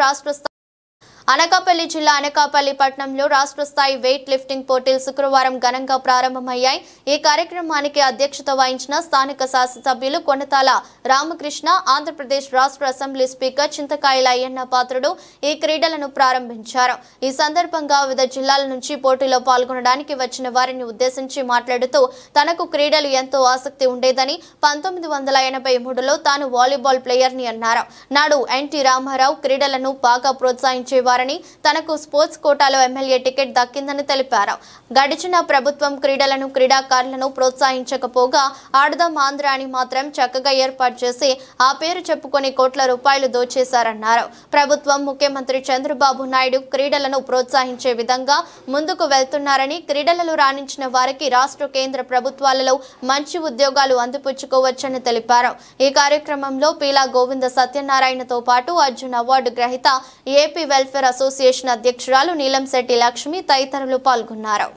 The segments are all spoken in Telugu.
రాష్ట్ర అనకాపల్లి జిల్లా అనకాపల్లి పట్టణంలో రాష్ట్ర స్థాయి వెయిట్ లిఫ్టింగ్ పోటీలు శుక్రవారం ఘనంగా ప్రారంభమయ్యాయి. ఈ కార్యక్రమానికి అధ్యక్షత వహించిన స్థానిక శాసనసభ్యులు కొండతాల రామకృష్ణ, ఆంధ్రప్రదేశ్ రాష్ట్ర అసెంబ్లీ స్పీకర్ చింతకాయల అయ్యన్న పాత్రుడు ఈ క్రీడలను ప్రారంభించారు. ఈ సందర్భంగా వివిధ జిల్లాల నుంచి పోటీలో పాల్గొనడానికి వచ్చిన వారిని ఉద్దేశించి మాట్లాడుతూ తనకు క్రీడలు ఎంతో ఆసక్తి ఉండేదని 1983లో తాను వాలీబాల్ ప్లేయర్ని అన్నారు. నాడు ఎన్టీ రామారావు క్రీడలను బాగా ప్రోత్సహించేవారు. తనకు స్పోర్ట్స్ కోటాలో ఎమ్మెల్యే టికెట్ దక్కిందని తెలిపారు. గడిచిన ప్రభుత్వం క్రీడలను క్రీడాకారులను ప్రోత్సహించకపోగా ఆడదాం ఆంధ్ర అని మాత్రం చక్కగా ఏర్పాటు చేసి ఆ పేరు చెప్పుకొని కోట్ల రూపాయలు దోచేశారన్నారు. ప్రభుత్వం ముఖ్యమంత్రి చంద్రబాబు నాయుడు క్రీడలను ప్రోత్సహించే విధంగా ముందుకు వెళ్తున్నారని, క్రీడలలో రాణించిన వారికి రాష్ట్ర కేంద్ర ప్రభుత్వాలలో మంచి ఉద్యోగాలు అందిపుచ్చుకోవచ్చని తెలిపారు. ఈ కార్యక్రమంలో పీలా గోవింద సత్యనారాయణతో పాటు అర్జున్ అవార్డు గ్రహీత ఏపీ వెల్ఫేర్ అసోసియేషన్ అధ్యక్షురాలు నీలంశెట్టి లక్ష్మి తదితరులు పాల్గొన్నారు.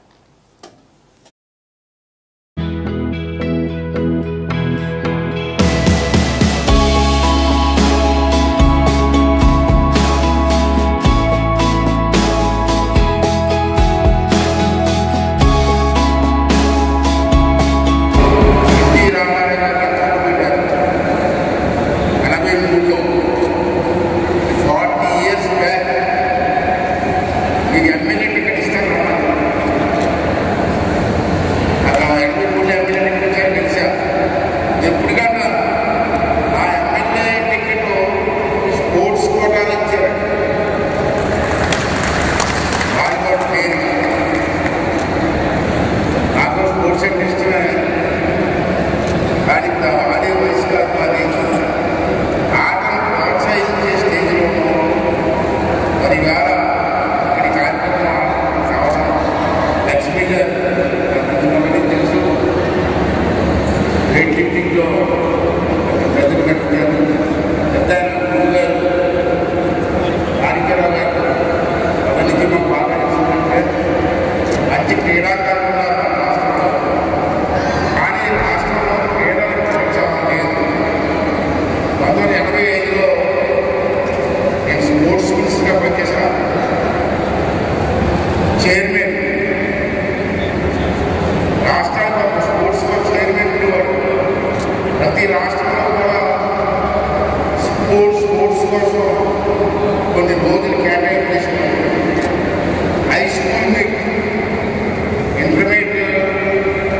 Intermediate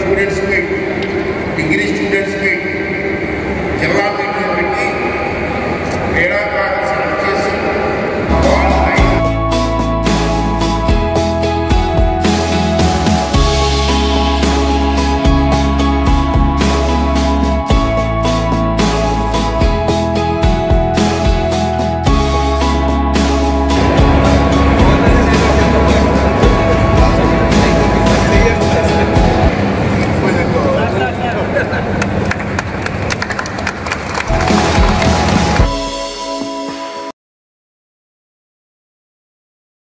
students